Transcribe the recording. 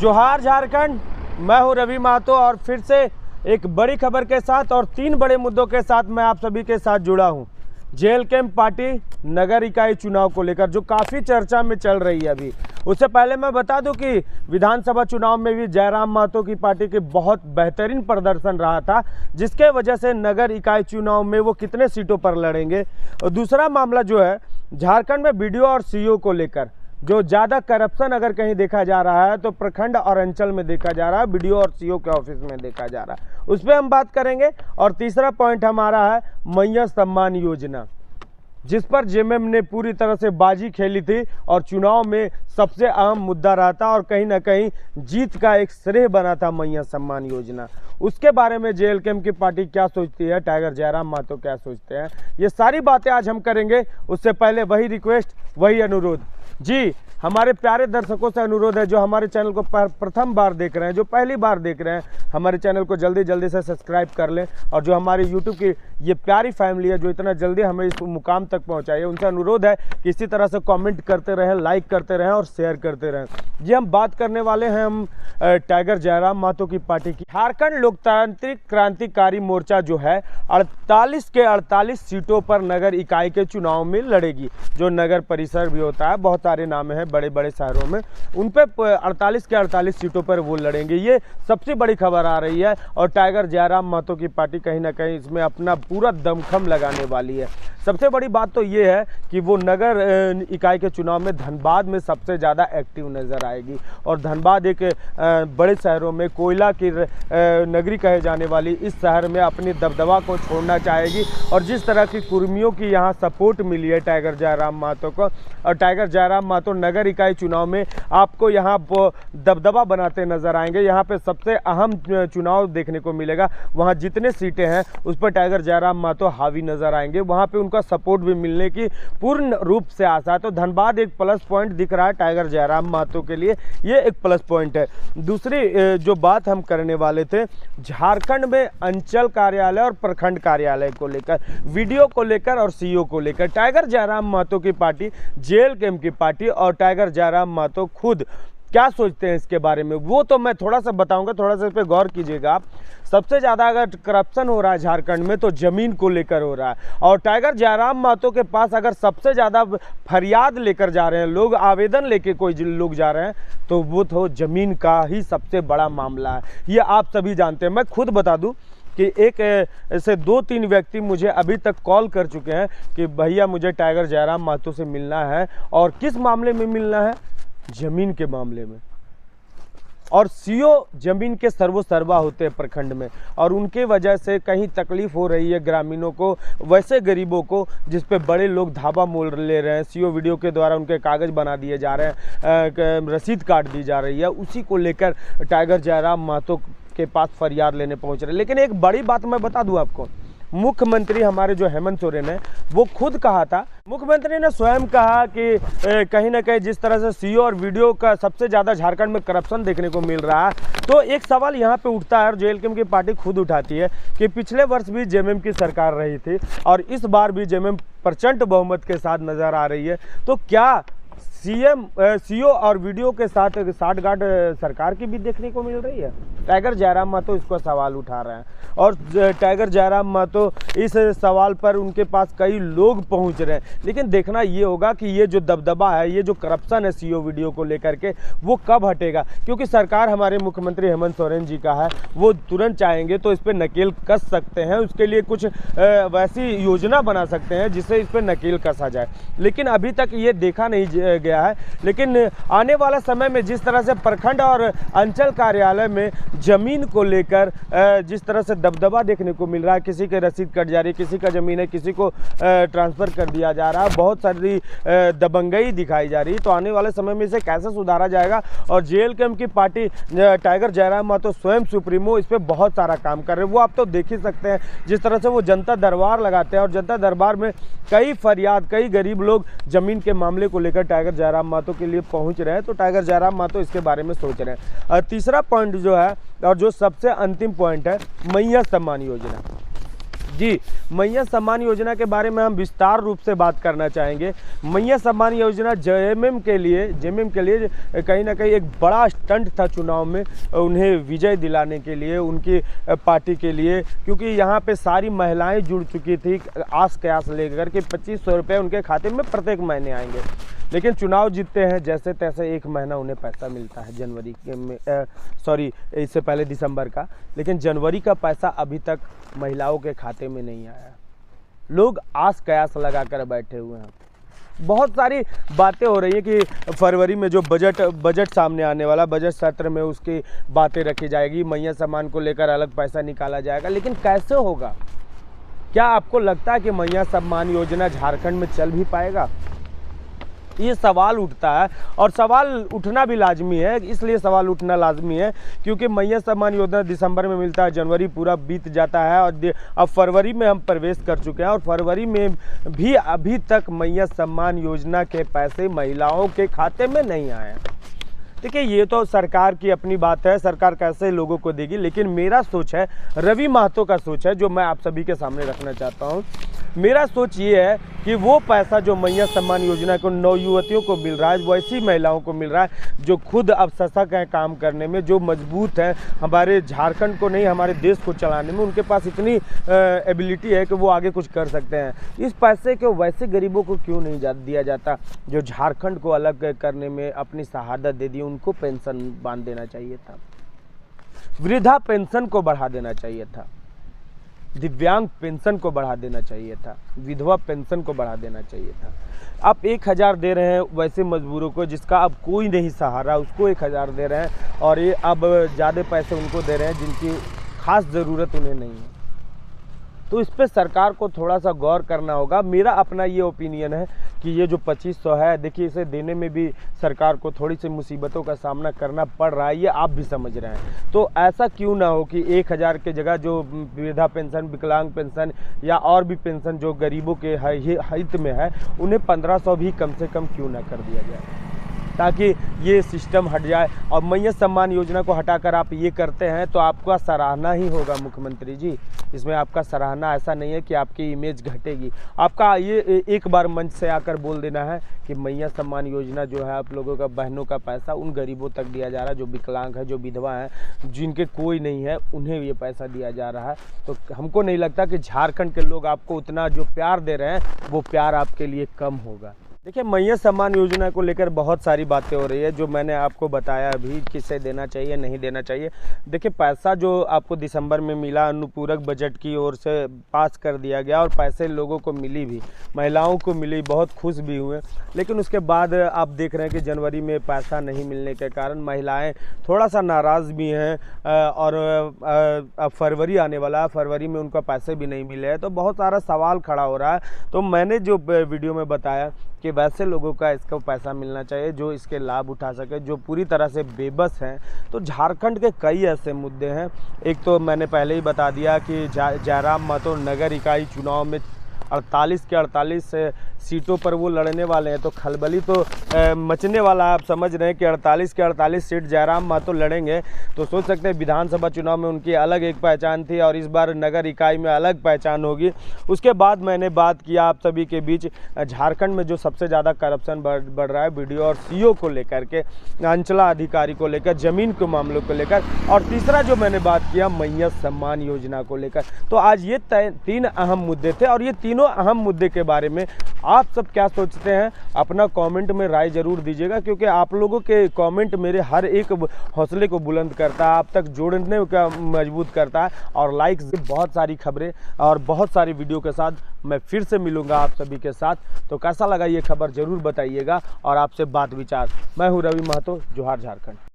जोहार झारखंड, मैं हूं रवि महतो और फिर से एक बड़ी खबर के साथ और 3 बड़े मुद्दों के साथ मैं आप सभी के साथ जुड़ा हूं। जेएलके पार्टी नगर इकाई चुनाव को लेकर जो काफ़ी चर्चा में चल रही है अभी। उससे पहले मैं बता दूं कि विधानसभा चुनाव में भी जयराम महतो की पार्टी के बहुत बेहतरीन प्रदर्शन रहा था, जिसके वजह से नगर इकाई चुनाव में वो कितने सीटों पर लड़ेंगे। और दूसरा मामला जो है झारखंड में बीडीओ और सीईओ को लेकर जो ज़्यादा करप्शन अगर कहीं देखा जा रहा है तो प्रखंड और अंचल में देखा जा रहा है, बीडीओ और सीईओ के ऑफिस में देखा जा रहा है, उस पर हम बात करेंगे। और तीसरा पॉइंट हमारा है मैया सम्मान योजना, जिस पर जेएमएम ने पूरी तरह से बाजी खेली थी और चुनाव में सबसे अहम मुद्दा रहा था और कहीं ना कहीं जीत का एक श्रेय बना था मैया सम्मान योजना। उसके बारे में जेएलके की पार्टी क्या सोचती है, टाइगर जयराम महतो क्या सोचते हैं, ये सारी बातें आज हम करेंगे। उससे पहले वही रिक्वेस्ट, वही अनुरोध जी, हमारे प्यारे दर्शकों से अनुरोध है जो हमारे चैनल को प्रथम बार देख रहे हैं, जो पहली बार देख रहे हैं, हमारे चैनल को जल्दी जल्दी से सब्सक्राइब कर लें। और जो हमारी यूट्यूब की ये प्यारी फैमिली है जो इतना जल्दी हमें इस मुकाम तक पहुंचाई है, उनसे अनुरोध है कि इसी तरह से कमेंट करते रहें, लाइक करते रहें और शेयर करते रहें। जी, हम बात करने वाले हैं हम टाइगर जयराम महतो की पार्टी की। झारखंड लोकतांत्रिक क्रांतिकारी मोर्चा जो है 48 के 48 सीटों पर नगर इकाई के चुनाव में लड़ेगी, जो नगर परिषद भी होता है, बहुत सारे नाम हैं बड़े बड़े शहरों में, उन पे 48 के 48 सीटों पर वो लड़ेंगे। ये सबसे बड़ी खबर आ रही है और टाइगर जयराम महतो की पार्टी कहीं ना कहीं इसमें अपना पूरा दमखम लगाने वाली है। सबसे बड़ी बात तो ये है कि वो नगर इकाई के चुनाव में धनबाद में सबसे ज़्यादा एक्टिव नज़र आएगी और धनबाद एक बड़े शहरों में कोयला की नगरी कहे जाने वाली इस शहर में अपनी दबदबा को छोड़ना चाहेगी। और जिस तरह की कुर्मियों की यहाँ सपोर्ट मिली है टाइगर जयराम महतो को, और टाइगर जयराम महतो नगर इकाई चुनाव में आपको यहाँ दबदबा बनाते नजर आएंगे। यहाँ पे सबसे अहम चुनाव देखने को मिलेगा, वहाँ जितने सीटें हैं उस पर टाइगर जयराम महतो हावी नजर आएंगे, वहाँ पे उनका सपोर्ट भी मिलने की पूर्ण रूप से आशा है। तो धनबाद एक प्लस पॉइंट दिख रहा है टाइगर जयराम महतो के लिए, ये एक प्लस पॉइंट है। दूसरी जो बात हम करने वाले थे झारखंड में अंचल कार्यालय और प्रखंड कार्यालय को लेकर, वीडियो को लेकर और सीईओ को लेकर, टाइगर जयराम महतो की पार्टी, जेएलके की पार्टी और टाइगर जयराम महतो खुद क्या सोचते हैं इसके बारे में, वो तो मैं थोड़ा सा बताऊंगा, थोड़ा सा इस पर गौर कीजिएगा आप। सबसे ज़्यादा अगर करप्शन हो रहा है झारखंड में तो ज़मीन को लेकर हो रहा है, और टाइगर जयराम महतो के पास अगर सबसे ज़्यादा फरियाद लेकर जा रहे हैं लोग, आवेदन लेके कोई लोग जा रहे हैं, तो वो तो ज़मीन का ही सबसे बड़ा मामला है। ये आप सभी जानते हैं। मैं खुद बता दूँ कि एक ऐसे 2-3 व्यक्ति मुझे अभी तक कॉल कर चुके हैं कि भैया मुझे टाइगर जयराम महतो से मिलना है, और किस मामले में मिलना है, ज़मीन के मामले में। और सीईओ जमीन के सर्वसर्वा होते हैं प्रखंड में, और उनके वजह से कहीं तकलीफ हो रही है ग्रामीणों को, वैसे गरीबों को जिस पे बड़े लोग धावा मोल ले रहे हैं। सीईओ वीडियो के द्वारा उनके कागज़ बना दिए जा रहे हैं, रसीद काट दी जा रही है, उसी को लेकर टाइगर जयराम महतो के पास फरियाद लेने पहुंच रहे हैं। लेकिन एक बड़ी बात मैं बता दूं आपको, मुख्यमंत्री हमारे जो हेमंत सोरेन है वो खुद कहा था, मुख्यमंत्री ने स्वयं कहा कि कहीं ना कहीं जिस तरह से सीईओ और वीडियो का सबसे ज़्यादा झारखंड में करप्शन देखने को मिल रहा है, तो एक सवाल यहाँ पे उठता है और जेएलके की पार्टी खुद उठाती है कि पिछले वर्ष भी जेएमएम की सरकार रही थी और इस बार भी जेएमएम प्रचंड बहुमत के साथ नज़र आ रही है, तो क्या सीईओ और वीडियो के साथ साठगांठ सरकार की भी देखने को मिल रही है? टाइगर जयराम महतो इसको सवाल उठा रहे हैं और टाइगर जयराम महतो इस सवाल पर उनके पास कई लोग पहुंच रहे हैं। लेकिन देखना ये होगा कि ये जो दबदबा है, ये जो करप्शन है सीईओ वीडियो को लेकर के, वो कब हटेगा, क्योंकि सरकार हमारे मुख्यमंत्री हेमंत सोरेन जी का है, वो तुरंत चाहेंगे तो इस पर नकेल कस सकते हैं, उसके लिए कुछ वैसी योजना बना सकते हैं जिससे इस पर नकेल कसा जाए। लेकिन अभी तक ये देखा नहीं गया है। लेकिन आने वाला समय में जिस तरह से प्रखंड और अंचल कार्यालय में जमीन को लेकर जिस तरह से दबदबा देखने को मिल रहा है, किसी के रसीद कट जा रही है, किसी का ज़मीन है किसी को ट्रांसफ़र कर दिया जा रहा है, बहुत सारी दबंगई दिखाई जा रही है, तो आने वाले समय में इसे कैसे सुधारा जाएगा। और जेएलके की पार्टी टाइगर जयराम महतो स्वयं सुप्रीमो इस पर बहुत सारा काम कर रहे हैं। वो आप तो देख ही सकते हैं जिस तरह से वो जनता दरबार लगाते हैं और जनता दरबार में कई फरियाद, कई गरीब लोग ज़मीन के मामले को लेकर टाइगर जयराम महतो के लिए पहुंच रहे हैं, तो टाइगर जयराम महतो इसके बारे में सोच रहे हैं। तीसरा पॉइंट जो है और जो सबसे अंतिम पॉइंट है, मैया सम्मान योजना। जी, मैया सम्मान योजना के बारे में हम विस्तार रूप से बात करना चाहेंगे। मैया सम्मान योजना जेएमएम के लिए कहीं ना कहीं एक बड़ा स्टंट था चुनाव में, उन्हें विजय दिलाने के लिए, उनकी पार्टी के लिए, क्योंकि यहाँ पे सारी महिलाएं जुड़ चुकी थी आस कयास लेकर के 2500 रुपये उनके खाते में प्रत्येक महीने आएंगे। लेकिन चुनाव जीतते हैं जैसे तैसे, एक महीना उन्हें पैसा मिलता है जनवरी में, इससे पहले दिसंबर का, लेकिन जनवरी का पैसा अभी तक महिलाओं के खाते में नहीं आया। लोग आस कयास लगा कर बैठे हुए हैं। बहुत सारी बातें हो रही है कि फरवरी में जो बजट सामने आने वाला, बजट सत्र में उसकी बातें रखी जाएगी, मैया सम्मान को लेकर अलग पैसा निकाला जाएगा, लेकिन कैसे होगा? क्या आपको लगता है कि मैया सम्मान योजना झारखंड में चल भी पाएगा? ये सवाल उठता है, और सवाल उठना भी लाजमी है। इसलिए सवाल उठना लाजमी है क्योंकि मैया सम्मान योजना दिसंबर में मिलता है, जनवरी पूरा बीत जाता है और अब फरवरी में हम प्रवेश कर चुके हैं, और फरवरी में भी अभी तक मैया सम्मान योजना के पैसे महिलाओं के खाते में नहीं आए। देखिए, ये तो सरकार की अपनी बात है, सरकार कैसे लोगों को देगी, लेकिन मेरा सोच है, रवि महतो का सोच है, जो मैं आप सभी के सामने रखना चाहता हूँ। मेरा सोच ये है कि वो पैसा जो मैया सम्मान योजना को नवयुवतियों को मिल रहा है, वैसी महिलाओं को मिल रहा है जो खुद अब सशक्त हैं काम करने में, जो मजबूत हैं, हमारे झारखंड को नहीं हमारे देश को चलाने में उनके पास इतनी एबिलिटी है कि वो आगे कुछ कर सकते हैं। इस पैसे को वैसे गरीबों को क्यों नहीं दिया जाता जो झारखंड को अलग करने में अपनी शहादत दे दी? उनको पेंशन बांध देना चाहिए था, वृद्धा पेंशन को बढ़ा देना चाहिए था, दिव्यांग पेंशन को बढ़ा देना चाहिए था, विधवा पेंशन को बढ़ा देना चाहिए था। आप 1000 दे रहे हैं वैसे मजदूरों को जिसका अब कोई नहीं सहारा, उसको 1000 दे रहे हैं, और ये अब ज़्यादा पैसे उनको दे रहे हैं जिनकी खास ज़रूरत उन्हें नहीं है। तो इस पर सरकार को थोड़ा सा गौर करना होगा। मेरा अपना ये ओपिनियन है कि ये जो 2500 है, देखिए इसे देने में भी सरकार को थोड़ी सी मुसीबतों का सामना करना पड़ रहा है, ये आप भी समझ रहे हैं। तो ऐसा क्यों ना हो कि 1000 के जगह जो वृद्धा पेंशन, विकलांग पेंशन या और भी पेंशन जो गरीबों के हित में है, उन्हें 1500 भी कम से कम क्यों ना कर दिया जाए, ताकि ये सिस्टम हट जाए। और मैया सम्मान योजना को हटाकर आप ये करते हैं तो आपका सराहना ही होगा मुख्यमंत्री जी, इसमें आपका सराहना, ऐसा नहीं है कि आपकी इमेज घटेगी। आपका ये एक बार मंच से आकर बोल देना है कि मैया सम्मान योजना जो है आप लोगों का, बहनों का पैसा उन गरीबों तक दिया जा रहा है जो विकलांग है, जो विधवा है, जिनके कोई नहीं है, उन्हें ये पैसा दिया जा रहा है। तो हमको नहीं लगता कि झारखंड के लोग आपको उतना जो प्यार दे रहे हैं वो प्यार आपके लिए कम होगा। देखिए, मैया सम्मान योजना को लेकर बहुत सारी बातें हो रही है, जो मैंने आपको बताया अभी, किसे देना चाहिए नहीं देना चाहिए। देखिए, पैसा जो आपको दिसंबर में मिला, अनुपूरक बजट की ओर से पास कर दिया गया, और पैसे लोगों को मिली भी, महिलाओं को मिली, बहुत खुश भी हुए। लेकिन उसके बाद आप देख रहे हैं कि जनवरी में पैसा नहीं मिलने के कारण महिलाएं थोड़ा सा नाराज़ भी हैं, और अब फरवरी आने वाला है, फरवरी में उनका पैसे भी नहीं मिले हैं, तो बहुत सारा सवाल खड़ा हो रहा है। तो मैंने जो वीडियो में बताया कि वैसे लोगों का इसको पैसा मिलना चाहिए जो इसके लाभ उठा सके, जो पूरी तरह से बेबस हैं। तो झारखंड के कई ऐसे मुद्दे हैं। एक तो मैंने पहले ही बता दिया कि जयराम महतो नगर इकाई चुनाव में 48 के 48 सीटों पर वो लड़ने वाले हैं, तो खलबली तो मचने वाला है। आप समझ रहे हैं कि 48 के 48 सीट जयराम महतो लड़ेंगे, तो सोच सकते हैं विधानसभा चुनाव में उनकी अलग एक पहचान थी, और इस बार नगर इकाई में अलग पहचान होगी। उसके बाद मैंने बात किया आप सभी के बीच झारखंड में जो सबसे ज़्यादा करप्शन बढ़ रहा है वीडियो और सीओ को लेकर के, अंचला अधिकारी को लेकर, ज़मीन के मामलों को लेकर, और तीसरा जो मैंने बात किया मैया सम्मान योजना को लेकर। तो आज ये 3 अहम मुद्दे थे, और ये तीनों अहम मुद्दे के बारे में आप सब क्या सोचते हैं अपना कमेंट में राय जरूर दीजिएगा, क्योंकि आप लोगों के कमेंट मेरे हर एक हौसले को बुलंद करता है, आप तक जोड़ने का मजबूत करता है। और लाइक्स, बहुत सारी खबरें और बहुत सारी वीडियो के साथ मैं फिर से मिलूंगा आप सभी के साथ। तो कैसा लगा ये खबर जरूर बताइएगा, और आपसे बात विचार। मैं हूँ रवि महतो, जोहार झारखंड।